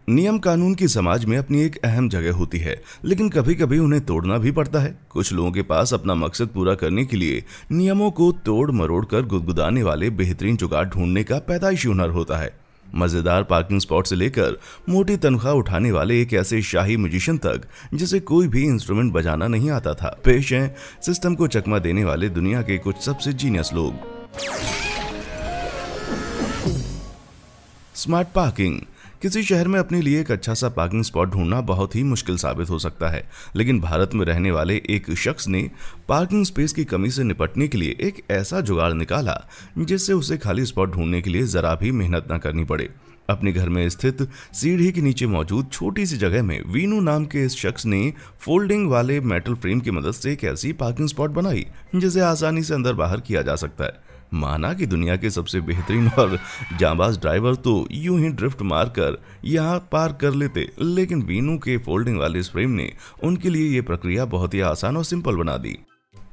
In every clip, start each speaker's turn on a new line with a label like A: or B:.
A: नियम कानून की समाज में अपनी एक अहम जगह होती है, लेकिन कभी कभी उन्हें तोड़ना भी पड़ता है। कुछ लोगों के पास अपना मकसद पूरा करने के लिए नियमों को तोड़ मरोड़ कर गुदगुदाने वाले बेहतरीन जुगाड़ ढूंढने का पैदाइशी हुनर होता है। मजेदार पार्किंग स्पॉट से लेकर मोटी तनख्वाह उठाने वाले एक ऐसे शाही म्यूजिशियन तक जिसे कोई भी इंस्ट्रूमेंट बजाना नहीं आता था, पेश हैं सिस्टम को चकमा देने वाले दुनिया के कुछ सबसे जीनियस लोग। Smart parking. किसी शहर में अपने लिए एक अच्छा सा पार्किंग स्पॉट ढूंढना बहुत ही मुश्किल साबित हो सकता है, लेकिन भारत में रहने वाले एक शख्स ने पार्किंग स्पेस की कमी से निपटने के लिए एक ऐसा जुगाड़ निकाला जिससे उसे खाली स्पॉट ढूंढने के लिए जरा भी मेहनत न करनी पड़े। अपने घर में स्थित सीढ़ी के नीचे मौजूद छोटी सी जगह में वीनू नाम के इस शख्स ने फोल्डिंग वाले मेटल फ्रेम की मदद से एक ऐसी पार्किंग स्पॉट बनाई जिसे आसानी से अंदर बाहर किया जा सकता है। माना कि दुनिया के सबसे बेहतरीन और जांबाज ड्राइवर तो यूं ही ड्रिफ्ट मारकर यहां पार्क कर लेते, लेकिन वीनू के फोल्डिंग वाले इस फ्रेम ने उनके लिए यह प्रक्रिया बहुत ही आसान और सिंपल बना दी।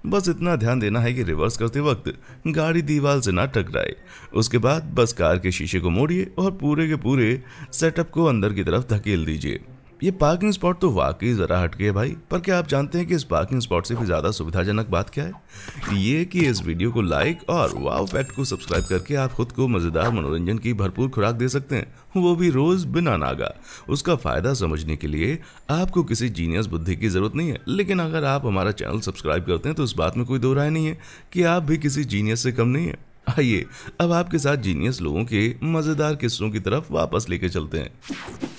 A: बस इतना ध्यान देना है कि रिवर्स करते वक्त गाड़ी दीवार से ना टकराए। उसके बाद बस कार के शीशे को मोड़िए और पूरे के पूरे सेटअप को अंदर की तरफ धकेल दीजिए। ये पार्किंग स्पॉट तो वाकई जरा हटके है भाई, पर क्या आप जानते हैं कि इस पार्किंग स्पॉट से भी ज्यादा सुविधाजनक बात क्या है? ये कि इस वीडियो को लाइक और वाव फैक्ट को सब्सक्राइब करके आप खुद को मजेदार मनोरंजन की भरपूर खुराक दे सकते हैं, वो भी रोज बिना नागा। उसका फायदा समझने के लिए आपको किसी जीनियस बुद्धि की जरूरत नहीं है, लेकिन अगर आप हमारा चैनल सब्सक्राइब करते हैं तो इस बात में कोई दो राय नहीं है कि आप भी किसी जीनियस से कम नहीं है। आइए अब आपके साथ जीनियस लोगों के मजेदार किस्सों की तरफ वापस लेके चलते हैं।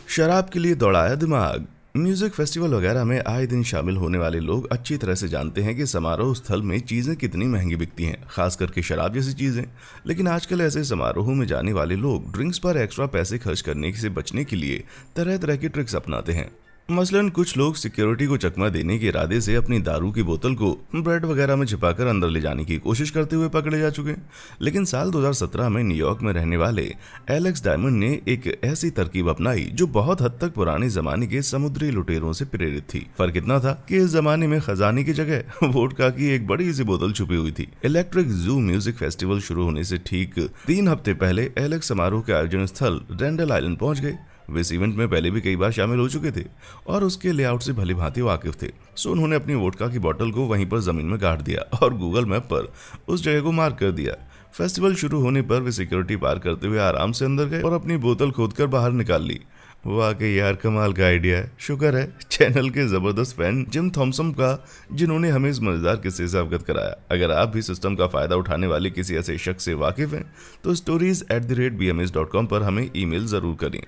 A: शराब के लिए दौड़ाया दिमाग। म्यूजिक फेस्टिवल वगैरह में आए दिन शामिल होने वाले लोग अच्छी तरह से जानते हैं कि समारोह स्थल में चीजें कितनी महंगी बिकती हैं, खास करके शराब जैसी चीजें। लेकिन आजकल ऐसे समारोह में जाने वाले लोग ड्रिंक्स पर एक्स्ट्रा पैसे खर्च करने से बचने के लिए तरह तरह की ट्रिक्स अपनाते हैं। मसलन कुछ लोग सिक्योरिटी को चकमा देने के इरादे से अपनी दारू की बोतल को ब्रेड वगैरह में छिपाकर अंदर ले जाने की कोशिश करते हुए पकड़े जा चुके हैं। लेकिन साल 2017 में न्यूयॉर्क में रहने वाले एलेक्स डायमंड ने एक ऐसी तरकीब अपनाई जो बहुत हद तक पुराने जमाने के समुद्री लुटेरों से प्रेरित थी। फर्क इतना था कि इस जमाने में खजाने की जगह वोडका की एक बड़ी सी बोतल छुपी हुई थी। इलेक्ट्रिक जू म्यूजिक फेस्टिवल शुरू होने से ठीक 3 हफ्ते पहले एलेक्स समारोह के आयोजन स्थल रेंडल आइलैंड पहुंच गए। वे इस इवेंट में पहले भी कई बार शामिल हो चुके थे और उसके लेआउट से भली भांति वाकिफ थे। सो उन्होंने अपनी वोडका की बोतल को वहीं पर जमीन में गाड़ दिया और गूगल मैप पर उस जगह को मार्क कर दिया। फेस्टिवल शुरू होने पर वे सिक्योरिटी पार करते हुए आराम से अंदर गए और अपनी बोतल खोदकर बाहर निकाल ली। वाकई यार कमाल का आइडिया है। शुक्र है चैनल के जबरदस्त फैन जिम थॉमसन का, जिन्होंने हमें इस मजेदार किस्से से अवगत कराया। अगर आप भी सिस्टम का फायदा उठाने वाले किसी ऐसे शख्स से वाकिफ हैं तो stories@bms.com पर हमें ईमेल जरूर करें।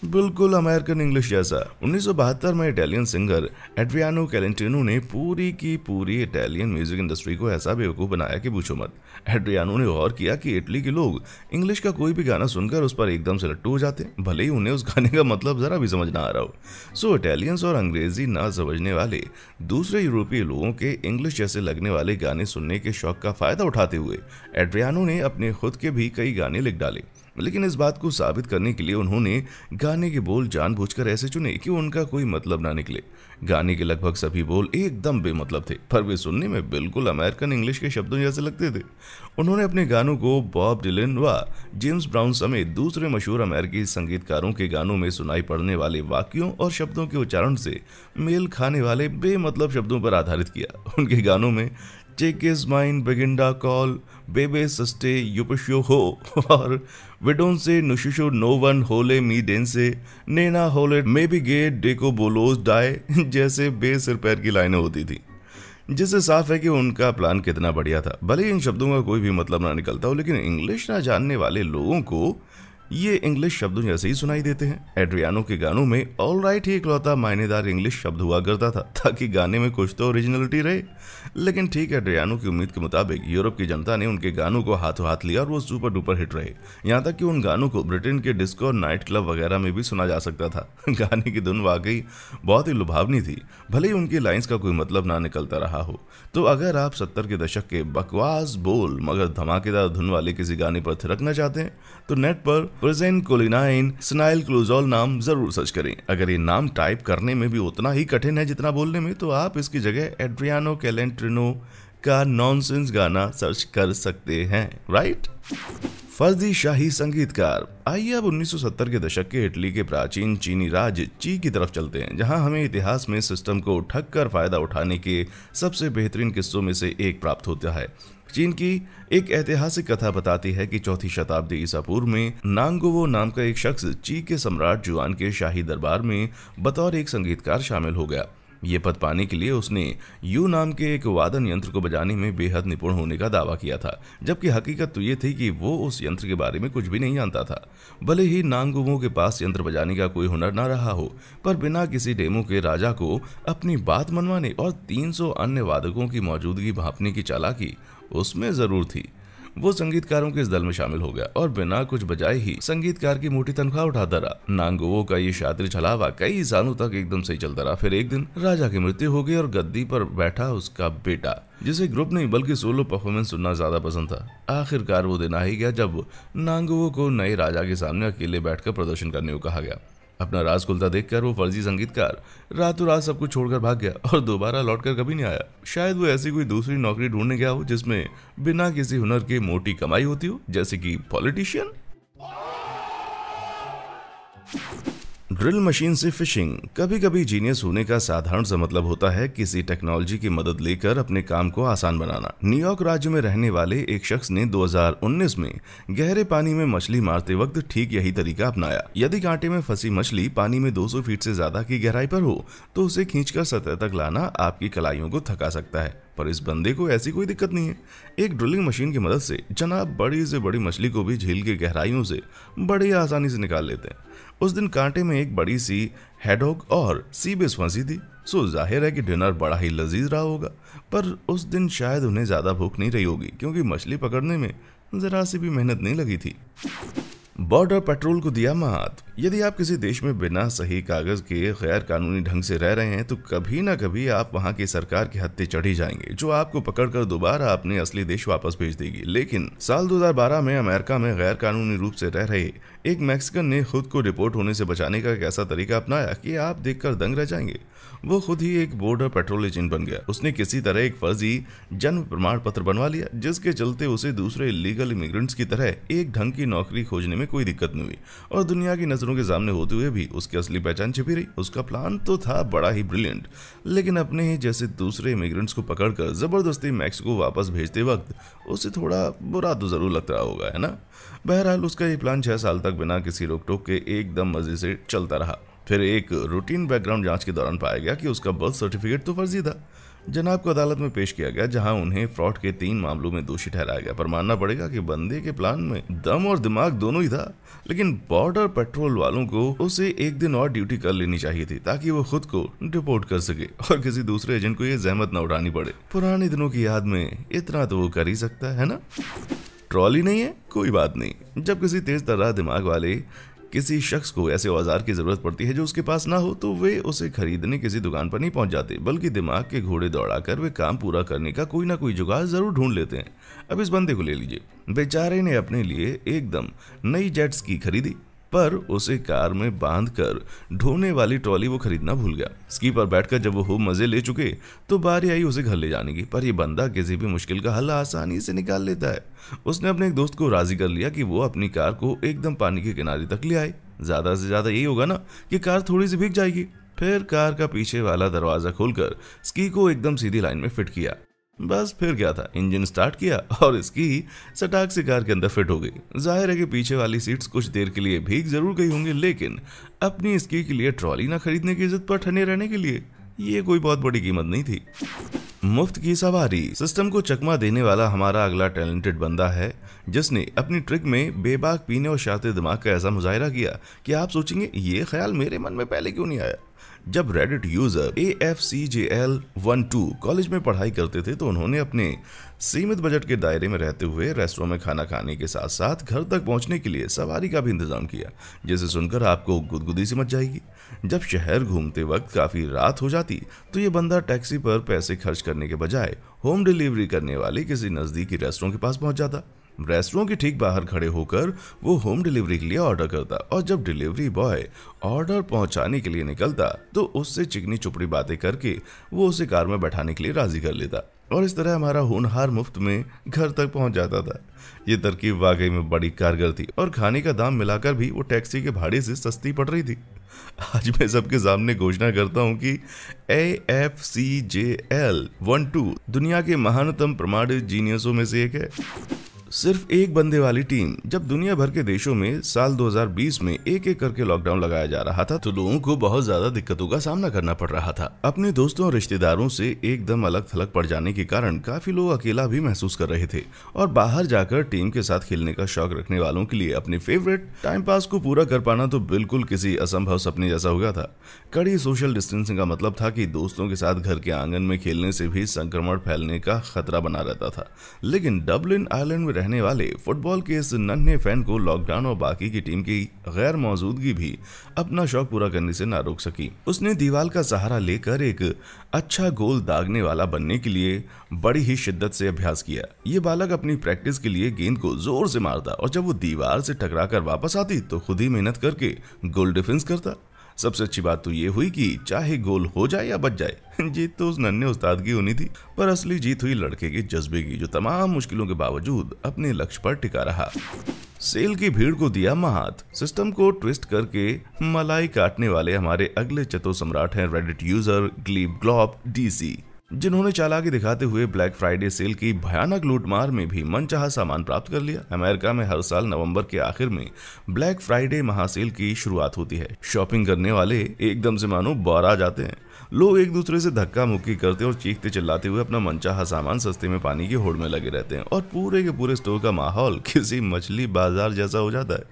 A: बिल्कुल अमेरिकन इंग्लिश जैसा। 1972 में इटालियन सिंगर एड्रियानो कैलेंटिनो ने पूरी की पूरी इटालियन म्यूजिक इंडस्ट्री को ऐसा बेवकूफ बनाया कि पूछो मत। एड्रियानो ने गौर किया कि इटली के लोग इंग्लिश का कोई भी गाना सुनकर उस पर एकदम से लट्टू हो जाते, भले ही उन्हें उस गाने का मतलब जरा भी समझ ना आ रहा हो। सो इटालियंस और अंग्रेजी ना समझने वाले दूसरे यूरोपीय लोगों के इंग्लिश जैसे लगने वाले गाने सुनने के शौक का फायदा उठाते हुए एड्रियानो ने अपने खुद के भी कई गाने लिख डाले। लेकिन इस बात को साबित करने के लिए उन्होंने गाने के बोल जानबूझकर ऐसे चुने कि उनका कोई मतलब ना निकले। गाने के लगभग सभी बोल एकदम बेमतलब थे, पर वे सुनने में बिल्कुल अमेरिकन इंग्लिश के शब्दों जैसे लगते थे। उन्होंने अपने गानों को बॉब डिलन व जेम्स ब्राउन समेत दूसरे मशहूर अमेरिकी संगीतकारों के गानों में सुनाई पड़ने वाले वाक्यों और शब्दों के उच्चारण से मेल खाने वाले बेमतलब शब्दों पर आधारित किया। उनके गानों में Take is mine, Beginda call, Bebe suste, Yupusho ho, और We don't say Nushisho no one hole me dense, Nena hole maybe gay deco bolos die जैसे बेसिर पैर की लाइनें होती थी, जिससे साफ है कि उनका प्लान कितना बढ़िया था। भले ही इन शब्दों का कोई भी मतलब ना निकलता हो, लेकिन इंग्लिश ना जानने वाले लोगों को ये इंग्लिश शब्दों जैसे ही सुनाई देते हैं। एड्रियानो के गानों में ऑल राइट ही इकलौता मायनेदार इंग्लिश शब्द हुआ करता था ताकि गाने में कुछ तो ओरिजिनलिटी रहे। लेकिन ठीक एड्रियानो की उम्मीद के मुताबिक यूरोप की जनता ने उनके गानों को हाथों हाथ लिया और वो सुपर डुपर हिट रहे। यहाँ तक कि उन गानों को ब्रिटेन के डिस्को और नाइट क्लब वगैरह में भी सुना जा सकता था। गाने की धुन वाकई बहुत ही लुभावनी थी, भले ही उनकी लाइंस का कोई मतलब ना निकलता रहा हो। तो अगर आप 70 के दशक के बकवास बोल मगर धमाकेदार धुन वाले किसी गाने पर थिरकना चाहते हैं तो नेट पर प्रेजेंट कोलिनाइन स्नाइल क्लोजॉल नाम जरूर सर्च करें। अगर ये नाम टाइप करने में भी उतना ही कठिन है जितना बोलने में, तो आप इसकी जगह एड्रियानो कैलेंट्रिनो का नॉनसेंस गाना सर्च कर सकते हैं, राइट। फर्जी शाही संगीतकार। आइए अब 1970 के दशक के इटली के प्राचीन चीनी राज्य ची की तरफ चलते हैं, जहां हमें इतिहास में सिस्टम को ठग कर फायदा उठाने के सबसे बेहतरीन किस्सों में से एक प्राप्त होता है। चीन की एक ऐतिहासिक कथा बताती है कि 4वीं शताब्दी ईसा पूर्व में नांगोवो नाम का एक शख्स ची के सम्राट जुआन के शाही दरबार में बतौर एक संगीतकार शामिल हो गया। ये पद पाने के लिए उसने यू नाम के एक वादन यंत्र को बजाने में बेहद निपुण होने का दावा किया था, जबकि हकीकत तो ये थी कि वो उस यंत्र के बारे में कुछ भी नहीं जानता था। भले ही नांगोवो के पास यंत्र बजाने का कोई हुनर ना रहा हो, पर बिना किसी डेमो के राजा को अपनी बात मनवाने और 300 अन्य वादकों की मौजूदगी भांपने की चालाकी उसमें जरूर थी। वो संगीतकारों के इस दल में शामिल हो गया और बिना कुछ बजाए ही संगीतकार की मोटी तनख्वाह उठाता रहा। नांगोवो का ये शातिर छलावा कई सालों तक एकदम सही चलता रहा। फिर एक दिन राजा की मृत्यु हो गई और गद्दी पर बैठा उसका बेटा, जिसे ग्रुप नहीं बल्कि सोलो परफॉर्मेंस सुनना ज्यादा पसंद था। आखिरकार वो दिन आ ही गया जब नांगोवो को नए राजा के सामने अकेले बैठकर प्रदर्शन करने को कहा गया। अपना राज खुलता देखकर वो फर्जी संगीतकार रातों रात सब कुछ छोड़कर भाग गया और दोबारा लौटकर कभी नहीं आया। शायद वो ऐसी कोई दूसरी नौकरी ढूंढने गया हो जिसमें बिना किसी हुनर के मोटी कमाई होती हो, जैसे कि पॉलिटिशियन। ड्रिल मशीन से फिशिंग। कभी कभी जीनियस होने का साधारण सा मतलब होता है किसी टेक्नोलॉजी की मदद लेकर अपने काम को आसान बनाना। न्यूयॉर्क राज्य में रहने वाले एक शख्स ने 2019 में गहरे पानी में मछली मारते वक्त ठीक यही तरीका अपनाया। यदि कांटे में फंसी मछली पानी में 200 फीट से ज्यादा की गहराई पर हो तो उसे खींचकर सतह तक लाना आपकी कलाइयों को थका सकता है, पर इस बंदे को ऐसी कोई दिक्कत नहीं है। एक ड्रिलिंग मशीन की मदद से जनाब बड़ी से बड़ी मछली को भी झील की गहराइयों से बड़ी आसानी से निकाल लेते हैं। उस दिन कांटे में एक बड़ी सी हेडहॉग और सीबेस फंसी थी, सो जाहिर है कि डिनर बड़ा ही लजीज रहा होगा। पर उस दिन शायद उन्हें ज्यादा भूख नहीं रही होगी, क्योंकि मछली पकड़ने में जरा सी भी मेहनत नहीं लगी थी। बॉर्डर पेट्रोल को दिया मात। यदि आप किसी देश में बिना सही कागज के गैर कानूनी ढंग से रह रहे हैं तो कभी ना कभी आप वहां की सरकार के हत्थे चढ़ी जाएंगे, जो आपको पकड़कर दोबारा अपने असली देश वापस भेज देगी। लेकिन साल 2012 में अमेरिका में गैर कानूनी रूप से रह रहे एक मैक्सिकन ने खुद को रिपोर्ट होने से बचाने का एक ऐसा तरीका अपनाया कि आप देखकर दंग रह जाएंगे। वो खुद ही एक बॉर्डर पेट्रोल एजेंट बन गया। उसने किसी तरह एक फर्जी जन्म प्रमाण पत्र बनवा लिया, जिसके चलते उसे दूसरे इलीगल इमिग्रेंट्स की तरह एक ढंग की नौकरी खोजने में कोई दिक्कत नहीं हुई और दुनिया की नजरों के सामने होते हुए भी उसकी असली पहचान छिपी रही। उसका प्लान तो था बड़ा ही ब्रिलियंट, लेकिन अपने ही जैसे दूसरे इमिग्रेंट्स को पकड़कर जबरदस्ती मैक्सिको वापस भेजते वक्त उसे थोड़ा बुरा तो जरूर लग रहा होगा, है ना। बहरहाल उसका ये प्लान 6 साल तक बिना किसी रोक टोक के एकदम मजे से चलता रहा। फिर एक रूटीन बैकग्राउंड जांच के दौरान पाया गया कि उसका बर्थ सर्टिफिकेट तो फर्जी था। जनाब को अदालत में पेश किया गया, जहां उन्हें फ्रॉड के 3 मामलों में दोषी ठहराया गया। पर मानना पड़ेगा कि बंदे के प्लान में दम और दिमाग दोनों ही था। लेकिन बॉर्डर पेट्रोल वालों को उसे एक दिन और ड्यूटी कर लेनी चाहिए थी, ताकि वो खुद को डिपोर्ट कर सके और किसी दूसरे एजेंट को ये जहमत न उठानी पड़े। पुराने दिनों की याद में इतना तो वो कर ही सकता है ना। ट्रॉली नहीं है, कोई बात नहीं। जब किसी तेज तर्रार दिमाग वाले किसी शख्स को ऐसे औजार की जरूरत पड़ती है जो उसके पास ना हो, तो वे उसे खरीदने किसी दुकान पर नहीं पहुंच जाते, बल्कि दिमाग के घोड़े दौड़ाकर वे काम पूरा करने का कोई ना कोई जुगाड़ जरूर ढूंढ लेते हैं। अब इस बंदे को ले लीजिए। बेचारे ने अपने लिए एकदम नई जेट स्की खरीदी, पर उसे कार में बांधकर ढोने वाली ट्रॉली वो खरीदना भूल गया। स्की पर बैठकर जब वो खूब मजे ले चुके तो बारी आई उसे घर ले जाने की। पर ये बंदा किसी भी मुश्किल का हल आसानी से निकाल लेता है। उसने अपने एक दोस्त को राजी कर लिया कि वो अपनी कार को एकदम पानी के किनारे तक ले आए। ज्यादा से ज्यादा यही होगा ना कि कार थोड़ी सी भीग जाएगी। फिर कार का पीछे वाला दरवाजा खोलकर स्की को एकदम सीधी लाइन में फिट किया। बस फिर क्या था, इंजन स्टार्ट किया और इसकी सटाक से कार के अंदर फिट हो गई। जाहिर है कि पीछे वाली सीट्स कुछ देर के लिए भीग जरूर गई होंगी, लेकिन अपनी स्की के लिए ट्रॉली ना खरीदने की इज्जत पर ठने रहने के लिए ये कोई बहुत बड़ी कीमत नहीं थी। मुफ्त की सवारी। सिस्टम को चकमा देने वाला हमारा अगला टैलेंटेड बंदा है, जिसने अपनी ट्रिक में बेबाक पीने और शातिर दिमाग का ऐसा मुजाहिरा किया कि आप सोचेंगे ये ख्याल मेरे मन में पहले क्यों नहीं आया। जब रेडिट यूजर AFCJL12 कॉलेज में पढ़ाई करते थे तो उन्होंने अपने सीमित बजट के दायरे में रहते हुए रेस्टोरेंट में खाना खाने के साथ साथ घर तक पहुंचने के लिए सवारी का भी इंतजाम किया, जिसे सुनकर आपको गुदगुदी सी मच जाएगी। जब शहर घूमते वक्त काफी रात हो जाती तो ये बंदा टैक्सी पर पैसे खर्च करने के बजाय होम डिलीवरी करने वाले किसी नजदीकी रेस्टोरेंट के पास पहुंच जाता। रेस्टोरेंट के ठीक बाहर खड़े होकर वो होम डिलीवरी के लिए ऑर्डर करता और जब डिलीवरी बॉय ऑर्डर पहुंचाने के लिए निकलता तो उससे चिकनी चुपड़ी बातें करके वो उसे कार में बैठाने के लिए राजी कर लेता। और इस तरह हमारा होनहार मुफ्त में घर तक पहुंच जाता था। ये तरकीब वाकई में बड़ी कारगर थी और खाने का दाम मिलाकर भी वो टैक्सी के भाड़े से सस्ती पड़ रही थी। आज मैं सबके सामने घोषणा करता हूं कि AFCJL12 दुनिया के महानतम प्रमाणित जीनियसों में से एक है। सिर्फ एक बंदे वाली टीम जब दुनिया भर के देशों में साल 2020 में एक एक करके लॉकडाउन लगाया जा रहा था तो लोगों को बहुत ज्यादा दिक्कतों का सामना करना पड़ रहा था। अपने दोस्तों और रिश्तेदारों से एकदम अलग थलग पड़ जाने के कारण काफी लोग अकेला भी महसूस कर रहे थे और बाहर जाकर टीम के साथ खेलने का शौक रखने वालों के लिए अपने फेवरेट टाइम पास को पूरा कर पाना तो बिल्कुल किसी असंभव सपने जैसा हो गया था। कड़ी सोशल डिस्टेंसिंग का मतलब था कि दोस्तों के साथ घर के आंगन में खेलने से भी संक्रमण फैलने का खतरा बना रहता था। लेकिन डबलिन आइलैंड में रहने वाले फुटबॉल के इस नन्हे फैन को लॉकडाउन और बाकी की टीम की गैर मौजूदगी भी अपना शौक पूरा करने से ना रोक सकी। उसने दीवार का सहारा लेकर एक अच्छा गोल दागने वाला बनने के लिए बड़ी ही शिद्दत से अभ्यास किया। ये बालक अपनी प्रैक्टिस के लिए गेंद को जोर से मारता और जब वो दीवार से टकराकर वापस आती तो खुद ही मेहनत करके गोल डिफेंस करता। सबसे अच्छी बात तो ये हुई कि चाहे गोल हो जाए या बच जाए, जीत तो उस नन्हे उस्ताद की होनी थी, पर असली जीत हुई लड़के के जज्बे की, जो तमाम मुश्किलों के बावजूद अपने लक्ष्य पर टिका रहा। सेल की भीड़ को दिया महात। सिस्टम को ट्विस्ट करके मलाई काटने वाले हमारे अगले चतुर सम्राट हैं Reddit user Gleb glove DC, जिन्होंने चालाकी दिखाते हुए ब्लैक फ्राइडे सेल की भयानक लूटमार में भी मनचाहा सामान प्राप्त कर लिया। अमेरिका में हर साल नवंबर के आखिर में ब्लैक फ्राइडे महासेल की शुरुआत होती है। शॉपिंग करने वाले एकदम से मानो बौरा जाते हैं। लोग एक दूसरे से धक्का मुक्की करते और चीखते चिल्लाते हुए अपना मनचाहा सामान सस्ते में पानी की होड़ में लगे रहते हैं और पूरे के पूरे स्टोर का माहौल किसी मछली बाजार जैसा हो जाता है।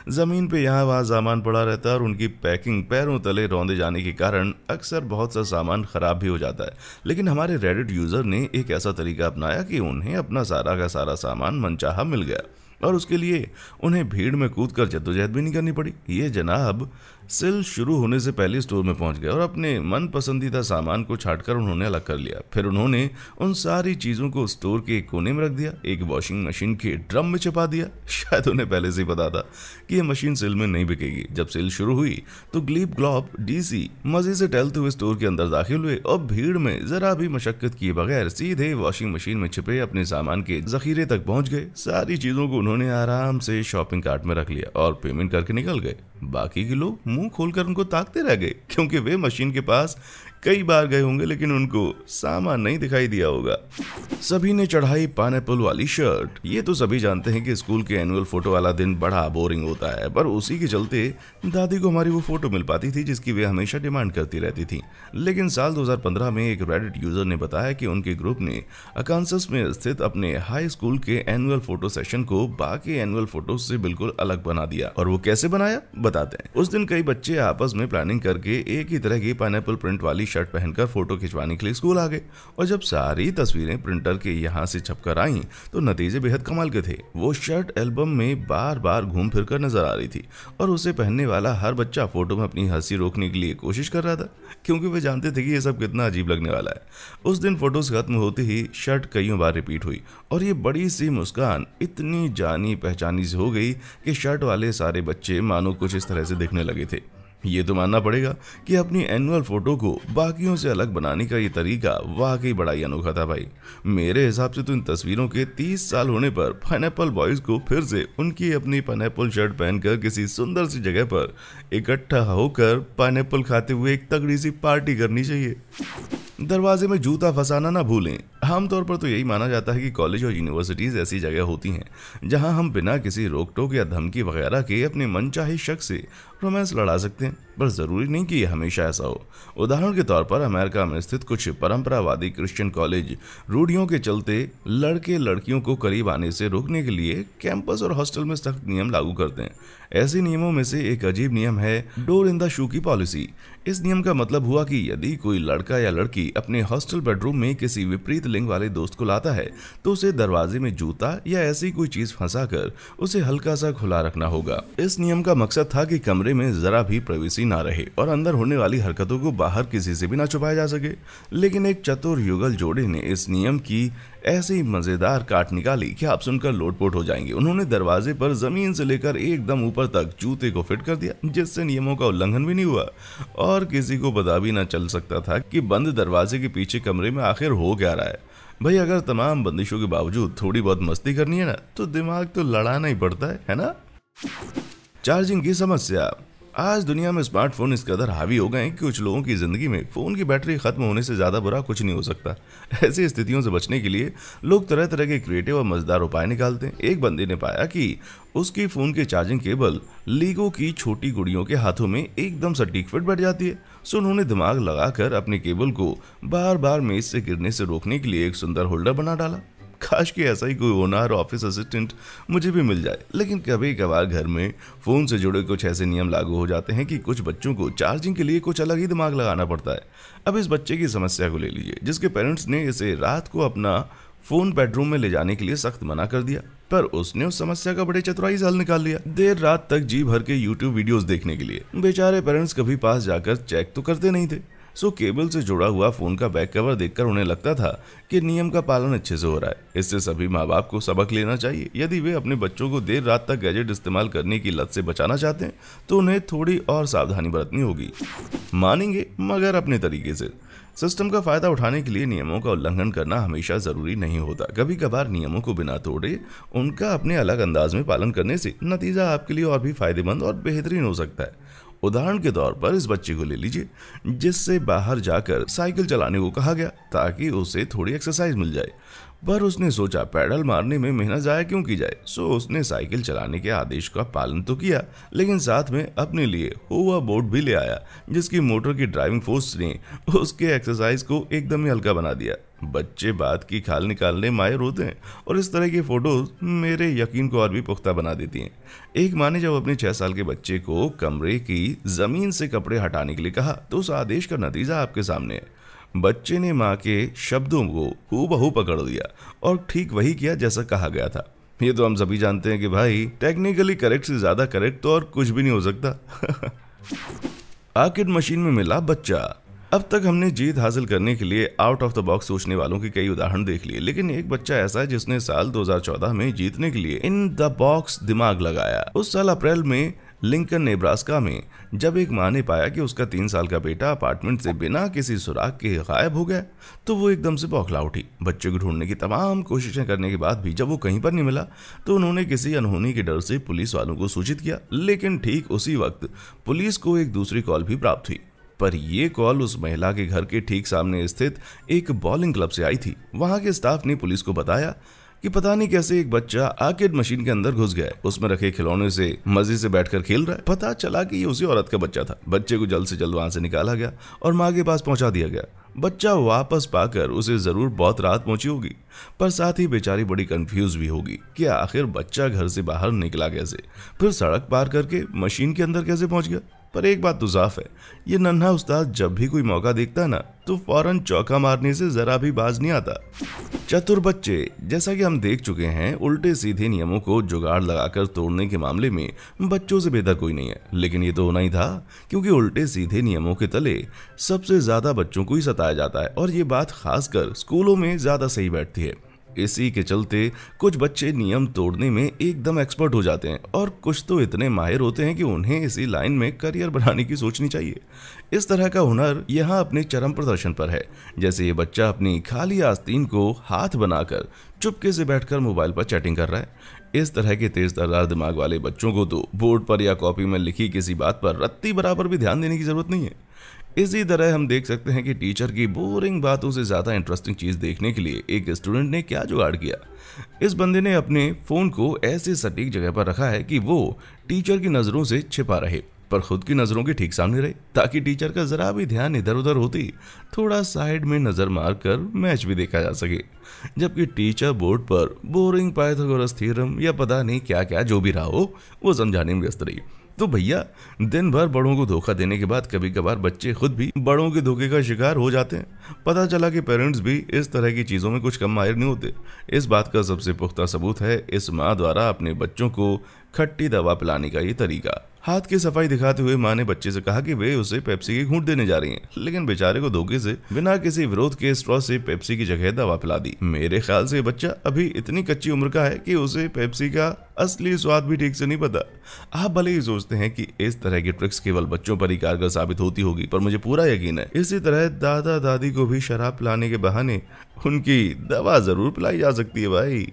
A: जमीन पे यहाँ वहाँ सामान पड़ा रहता है और उनकी पैकिंग पैरों तले रौंदे जाने के कारण अक्सर बहुत सा सामान खराब भी हो जाता है। लेकिन हमारे रेडिट यूजर ने एक ऐसा तरीका अपनाया कि उन्हें अपना सारा का सारा सामान मनचाहा मिल गया और उसके लिए उन्हें भीड़ में कूदकर जद्दोजहद भी नहीं करनी पड़ी। ये जनाब सेल शुरू होने से पहले स्टोर में पहुंच गए और अपने मन पसंदीदा सामान को छांटकर उन्होंने अलग कर लिया। फिर उन्होंने उन सारी चीजों को स्टोर के एक कोने में रख दिया, एक वॉशिंग मशीन के ड्रम में छिपा दिया। शायद उन्हें पहले से ही पता था कि यह मशीन सेल में नहीं बिकेगी। जब सेल शुरू हुई तो ग्लीब ग्लॉब DC मजे से टहलते हुए स्टोर के अंदर दाखिल हुए और भीड़ में जरा भी मशक्कत किए बगैर सीधे वॉशिंग मशीन में छिपे अपने सामान के जखीरे तक पहुंच गए। सारी चीजों को उन्होंने आराम से शॉपिंग कार्ट में रख लिया और पेमेंट करके निकल गए। बाकी के लोग मुंह खोलकर उनको ताकते रह गए क्योंकि वे मशीन के पास कई बार गए होंगे लेकिन उनको सामान नहीं दिखाई दिया होगा। सभी ने चढ़ाई पाइनएप्पल वाली शर्ट। ये तो सभी जानते हैं कि स्कूल के एनुअल फोटो वाला दिन बड़ा बोरिंग होता है, पर उसी के चलते दादी को हमारी वो फोटो मिल पाती थी जिसकी वे हमेशा डिमांड करती रहती थी। लेकिन साल 2015 में एक रेडिट यूजर ने बताया कि उनके ग्रुप ने अकांसस में स्थित अपने हाई स्कूल के एनुअल फोटो सेशन को बाकी एनुअल फोटो से बिल्कुल अलग बना दिया। और वो कैसे बनाया बताते हैं। उस दिन कई बच्चे आपस में प्लानिंग करके एक ही तरह की पाइनएप्पल प्रिंट वाली शर्ट पहनकर फोटो खिंचवाने के लिए स्कूल आ गए और जब सारी तस्वीरें प्रिंटर के यहाँ से छपकर आईं तो नतीजे बेहद कमाल के थे। वो शर्ट एल्बम में बार बार घूम फिर कर नजर आ रही थी और उसे पहनने वाला हर बच्चा फोटो में अपनी हंसी रोकने के लिए कोशिश कर रहा था क्योंकि वे जानते थे कि ये सब कितना अजीब लगने वाला है। उस दिन फोटोज खत्म होते ही शर्ट कईयों बार रिपीट हुई और ये बड़ी सी मुस्कान इतनी जानी पहचानी से हो गई कि शर्ट वाले सारे बच्चे मानो कुछ इस तरह से दिखने लगे थे। ये तो मानना पड़ेगा कि अपनी एनुअल फोटो को बाकियों से अलग बनाने का ये तरीका वाकई बड़ा ही अनोखा था भाई। मेरे हिसाब से तो इन तस्वीरों के 30 साल होने पर पाइनएप्पल बॉयज को फिर से उनकी अपनी पाइनएप्पल शर्ट पहनकर किसी सुंदर सी जगह पर इकट्ठा होकर पाइनएप्पल खाते हुए एक तगड़ी सी पार्टी करनी चाहिए। दरवाजे में जूता फंसाना ना भूलें। आमतौर पर तो यही माना जाता है कि कॉलेज और यूनिवर्सिटीज ऐसी जगह होती हैं जहां हम बिना किसी रोक टोक या धमकी वगैरह के अपने मनचाहे शख्स से रोमांस लड़ा सकते हैं, पर जरूरी नहीं कि यह हमेशा ऐसा हो। उदाहरण के तौर पर अमेरिका में स्थित कुछ परंपरावादी क्रिश्चियन कॉलेज रूढ़ियों के चलते लड़के लड़कियों को करीब आने से रोकने के लिए कैंपस और हॉस्टल में सख्त नियम लागू करते हैं। ऐसे नियमों में से एक अजीब नियम है डोर इन द शू की पॉलिसी। इस नियम का मतलब हुआ कि यदि कोई लड़का या लड़की अपने हॉस्टल बेडरूम में किसी विपरीत लिंग वाले दोस्त को लाता है तो उसे दरवाजे में जूता या ऐसी कोई चीज फंसाकर उसे हल्का सा खुला रखना होगा। इस नियम का मकसद था कि कमरे कमरे में जरा भी प्राइवेसी ना रहे और अंदर होने वाली हरकतों को बाहर किसी से भी ना छुपाया जा सके। लेकिन एक चतुर युगल जोड़े ने इस नियम की ऐसी मजेदार काट निकाली कि आप सुनकर लोटपोट हो जाएंगे। उन्होंने दरवाजे पर जमीन से लेकर एकदम ऊपर तक जूते को फिट कर दिया, जिससे नियमों का उल्लंघन भी नहीं हुआ और किसी को पता भी ना चल सकता था कि बंद दरवाजे के पीछे कमरे में आखिर हो क्या रहा है। भाई अगर तमाम बंदिशों के बावजूद थोड़ी बहुत मस्ती करनी है ना, तो दिमाग तो लड़ाना ही पड़ता है ना। चार्जिंग की समस्या। आज दुनिया में स्मार्टफोन इस कदर हावी हो गए हैं कि कुछ लोगों की जिंदगी में फोन की बैटरी खत्म होने से ज्यादा बुरा कुछ नहीं हो सकता। ऐसी स्थितियों से बचने के लिए लोग तरह तरह के क्रिएटिव और मजेदार उपाय निकालते हैं। एक बंदे ने पाया कि उसकी फोन के चार्जिंग केबल लीगो की छोटी गुड़ियों के हाथों में एकदम सटीक फिट बैठ जाती है। सो उन्होंने दिमाग लगाकर अपने केबल को बार बार मेज से गिरने से रोकने के लिए एक सुंदर होल्डर बना डाला। काश कि ऐसा ही कोई ओनर ऑफिस असिस्टेंट मुझे भी मिल जाए। लेकिन कभी कभार घर में फोन से जुड़े कुछ ऐसे नियम लागू हो जाते हैं कि कुछ बच्चों को चार्जिंग के लिए कुछ अलग ही दिमाग लगाना पड़ता है। अब इस बच्चे की समस्या को ले लीजिए, जिसके पेरेंट्स ने इसे रात को अपना फोन बेडरूम में ले जाने के लिए सख्त मना कर दिया, पर उसने उस समस्या का बड़े चतुराई से हल निकाल लिया। देर रात तक जी भर के यूट्यूब वीडियोस देखने के लिए बेचारे पेरेंट्स कभी पास जाकर चेक तो करते नहीं थे। सो केबल से जुड़ा हुआ फोन का बैक कवर देखकर उन्हें लगता था कि नियम का पालन अच्छे से हो रहा है। इससे सभी माँ बाप को सबक लेना चाहिए। यदि वे अपने बच्चों को देर रात तक गैजेट इस्तेमाल करने की लत से बचाना चाहते हैं तो उन्हें थोड़ी और सावधानी बरतनी होगी। मानेंगे मगर अपने तरीके से। सिस्टम का फायदा उठाने के लिए नियमों का उल्लंघन करना हमेशा जरूरी नहीं होता। कभी कभार नियमों को बिना तोड़े उनका अपने अलग अंदाज में पालन करने से नतीजा आपके लिए और भी फायदेमंद और बेहतरीन हो सकता है। उदाहरण के तौर पर इस बच्चे को ले लीजिए, जिससे बाहर जाकर साइकिल चलाने को कहा गया ताकि उसे थोड़ी एक्सरसाइज मिल जाए। पर उसने सोचा पैडल मारने में मेहनत जाया क्यों की जाए। सो उसने साइकिल चलाने के आदेश का पालन तो किया, लेकिन साथ में अपने लिए होवर बोर्ड भी ले आया, जिसकी मोटर की ड्राइविंग फोर्स ने उसके एक्सरसाइज को एकदम ही हल्का बना दिया। बच्चे बात की खाल निकालने माहिर होते हैं और इस तरह की फोटोज मेरे यकीन को और भी पुख्ता बना देती हैं। एक माँ ने जब अपने 6 साल के बच्चे को कमरे की जमीन से कपड़े हटाने के लिए कहा तो उस आदेश का नतीजा आपके सामने है। बच्चे ने माँ के शब्दों को हूबहू पकड़ लिया और ठीक वही किया जैसा कहा गया था। ये तो हम सभी जानते हैं कि भाई टेक्निकली करेक्ट से ज्यादा करेक्ट तो और कुछ भी नहीं हो सकता। आर्केड मशीन में मिला बच्चा। अब तक हमने जीत हासिल करने के लिए आउट ऑफ द बॉक्स सोचने वालों के कई उदाहरण देख लिए, लेकिन एक बच्चा ऐसा है जिसने साल 2014 में जीतने के लिए इन द बॉक्स दिमाग लगाया। उस साल अप्रैल में लिंकन नेब्रास्का में जब एक माँ ने पाया कि उसका 3 साल का बेटा अपार्टमेंट से बिना किसी सुराग के गायब हो गया तो वो एकदम से बौखला उठी। बच्चे को ढूंढने की तमाम कोशिशें करने के बाद भी जब वो कहीं पर नहीं मिला तो उन्होंने किसी अनहोनी के डर से पुलिस वालों को सूचित किया। लेकिन ठीक उसी वक्त पुलिस को एक दूसरी कॉल भी प्राप्त हुई, पर यह कॉल उस महिला के घर के ठीक सामने स्थित एक बॉलिंग क्लब से आई थी। वहां के स्टाफ ने पुलिस को बताया कि पता नहीं कैसे एक बच्चा आर्केड मशीन के अंदर घुस गया है, उसमें रखे खिलौने से मजे से बैठकर खेल रहा है। पता चला कि ये उसी औरत का बच्चा था। बच्चे को जल्द से जल्द वहां से निकाला गया और माँ के पास पहुंचा दिया गया। बच्चा वापस पाकर उसे जरूर बहुत राहत पहुंची होगी, पर साथ ही बेचारी बड़ी कंफ्यूज भी होगी कि आखिर बच्चा घर से बाहर निकला कैसे, फिर सड़क पार करके मशीन के अंदर कैसे पहुंच गया। पर एक बात तो साफ है, ये नन्हा उस्ताद जब भी कोई मौका देखता है ना तो फौरन चौका मारने से जरा भी बाज नहीं आता। चतुर बच्चे। जैसा कि हम देख चुके हैं, उल्टे सीधे नियमों को जुगाड़ लगाकर तोड़ने के मामले में बच्चों से बेहतर कोई नहीं है। लेकिन ये तो होना ही था, क्योंकि उल्टे सीधे नियमों के तले सबसे ज्यादा बच्चों को ही सताया जाता है और ये बात खासकर स्कूलों में ज्यादा सही बैठती है। इसी के चलते कुछ बच्चे नियम तोड़ने में एकदम एक्सपर्ट हो जाते हैं और कुछ तो इतने माहिर होते हैं कि उन्हें इसी लाइन में करियर बनाने की सोचनी चाहिए। इस तरह का हुनर यहाँ अपने चरम प्रदर्शन पर है। जैसे ये बच्चा अपनी खाली आस्तीन को हाथ बनाकर चुपके से बैठकर मोबाइल पर चैटिंग कर रहा है। इस तरह के तेज तर्रार दिमाग वाले बच्चों को तो बोर्ड पर या कॉपी में लिखी किसी बात पर रत्ती बराबर भी ध्यान देने की जरूरत नहीं है। इसी तरह हम देख सकते हैं कि टीचर की बोरिंग बातों से ज्यादा इंटरेस्टिंग चीज देखने के लिए एक स्टूडेंट ने क्या जुगाड़ किया। इस बंदे ने अपने फोन को ऐसे सटीक जगह पर रखा है कि वो टीचर की नजरों से छिपा रहे पर खुद की नजरों के ठीक सामने रहे, ताकि टीचर का जरा भी ध्यान इधर उधर होती थोड़ा साइड में नजर मारकर मैच भी देखा जा सके। जबकि टीचर बोर्ड पर बोरिंग पाइथागोरस थ्योरम या पता नहीं क्या क्या जो भी रहा हो वो समझाने में व्यस्त रही। तो भैया, दिन भर बड़ों को धोखा देने के बाद कभी कभार बच्चे खुद भी बड़ों के धोखे का शिकार हो जाते हैं। पता चला कि पेरेंट्स भी इस तरह की चीज़ों में कुछ कम माहिर नहीं होते। इस बात का सबसे पुख्ता सबूत है इस माँ द्वारा अपने बच्चों को खट्टी दवा पिलाने का ये तरीका। हाथ की सफाई दिखाते हुए माँ ने बच्चे से कहा कि वे उसे पेप्सी की घूंट देने जा रही हैं, लेकिन बेचारे को धोखे से बिना किसी विरोध के स्ट्रॉ से पेप्सी की जगह दवा पिला दी। मेरे ख्याल से बच्चा अभी इतनी कच्ची उम्र का है कि उसे पेप्सी का असली स्वाद भी ठीक से नहीं पता। आप भले ही सोचते हैं कि इस तरह की ट्रिक्स केवल बच्चों पर ही कारगर साबित होती होगी, पर मुझे पूरा यकीन है इसी तरह दादा दादी को भी शराब पिलाने के बहाने उनकी दवा जरूर पिलाई जा सकती है भाई।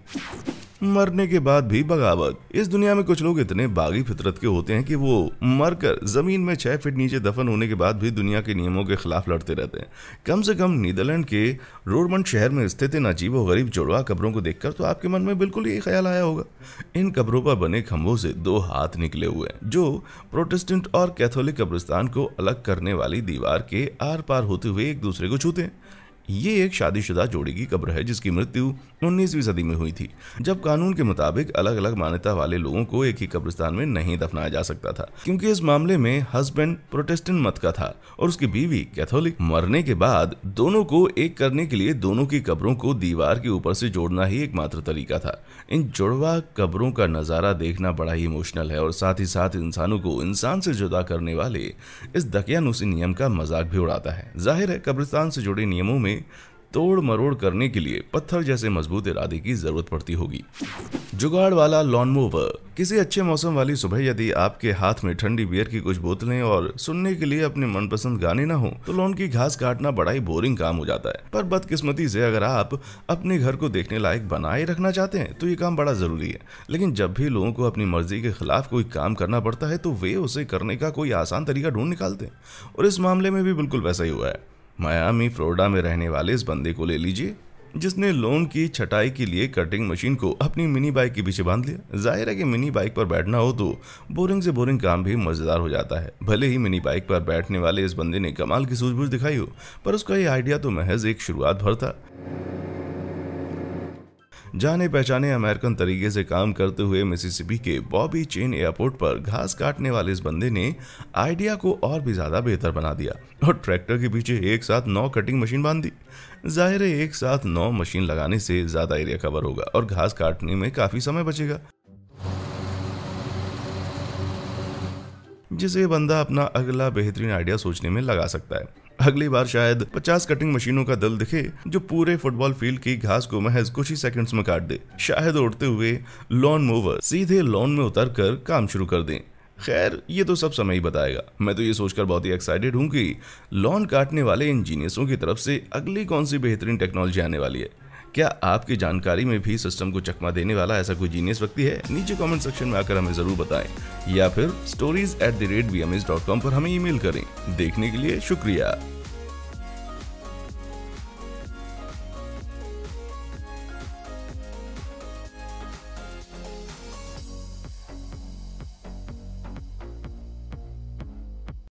A: मरने के बाद भी बगावत। इस दुनिया में कुछ लोग इतने बागी फितरत के होते हैं कि वो मरकर जमीन में 6 फीट नीचे दफन होने के बाद भी दुनिया के नियमों के खिलाफ लड़ते रहते हैं। कम से कम नीदरलैंड के रोरमंड शहर में स्थित इन अजीब व गरीब जुड़वा कब्रों को देखकर तो आपके मन में बिल्कुल यही ख्याल आया होगा। इन कब्रों पर बने खंभों से 2 हाथ निकले हुए हैं जो प्रोटेस्टेंट और कैथोलिक कब्रिस्तान को अलग करने वाली दीवार के आर पार होते हुए एक दूसरे को छूते हैं। ये एक शादीशुदा जोड़ी की कब्र है जिसकी मृत्यु 19वीं सदी में हुई थी, जब कानून के मुताबिक अलग अलग मान्यता वाले लोगों को एक ही कब्रिस्तान में नहीं दफनाया जा सकता था, क्योंकि इस मामले में हस्बैंड प्रोटेस्टेंट मत का था और उसकी बीवी कैथोलिक। मरने के बाद दोनों को एक करने के लिए दोनों की कब्रों को दीवार के ऊपर से जोड़ना ही एकमात्र तरीका था। इन जुड़वा कब्रों का नजारा देखना बड़ा ही इमोशनल है और साथ ही साथ इंसानों को इंसान से जुदा करने वाले इस दकियानुसी नियम का मजाक भी उड़ाता है। जाहिर है कब्रिस्तान से जुड़े नियमों में तोड़ मरोड़ करने के लिए पत्थर जैसे मजबूत इरादे की जरूरत पड़ती होगी। जुगाड़ वाला लॉन मूवर। किसी अच्छे मौसम वाली सुबह यदि आपके हाथ में ठंडी बियर की कुछ बोतलें और सुनने के लिए अपने मनपसंद गाने ना हो तो लॉन की घास काटना बड़ा ही बोरिंग काम हो जाता है। पर बदकिस्मती से अगर आप अपने घर को देखने लायक बनाए रखना चाहते हैं तो ये काम बड़ा जरूरी है। लेकिन जब भी लोगों को अपनी मर्जी के खिलाफ कोई काम करना पड़ता है तो वे उसे करने का कोई आसान तरीका ढूंढ निकालते हैं, और इस मामले में भी बिल्कुल वैसा ही हुआ है। मायामी फ्लोरिडा में रहने वाले इस बंदे को ले लीजिए जिसने लॉन की छटाई के लिए कटिंग मशीन को अपनी मिनी बाइक के पीछे बांध लिया। जाहिर है कि मिनी बाइक पर बैठना हो तो बोरिंग से बोरिंग काम भी मजेदार हो जाता है। भले ही मिनी बाइक पर बैठने वाले इस बंदे ने कमाल की सूझबूझ दिखाई हो, पर उसका ये आइडिया तो महज एक शुरुआत भर था। जाने पहचाने अमेरिकन तरीके से काम करते हुए मिसिसिपी के बॉबी चेन एयरपोर्ट पर घास काटने वाले इस बंदे ने आइडिया को और भी ज्यादा बेहतर बना दिया और ट्रैक्टर के पीछे एक साथ 9 कटिंग मशीन बांध दी। जाहिर है एक साथ 9 मशीन लगाने से ज्यादा एरिया कवर होगा और घास काटने में काफी समय बचेगा, जिसे बंदा अपना अगला बेहतरीन आइडिया सोचने में लगा सकता है। अगली बार शायद 50 कटिंग मशीनों का दल दिखे जो पूरे फुटबॉल फील्ड की घास को महज कुछ ही सेकंड्स में काट दे। शायद उड़ते हुए लॉन मूवर सीधे लॉन में उतरकर काम शुरू कर दें। खैर ये तो सब समय ही बताएगा। मैं तो ये सोचकर बहुत ही एक्साइटेड हूँ कि लॉन काटने वाले इंजीनियर्सों की तरफ से अगली कौन सी बेहतरीन टेक्नोलॉजी आने वाली है। क्या आपकी जानकारी में भी सिस्टम को चकमा देने वाला ऐसा कोई जीनियस व्यक्ति है? नीचे कमेंट सेक्शन में आकर हमें जरूर बताएं या फिर stories@vms.com पर हमें ईमेल करें। देखने के लिए शुक्रिया।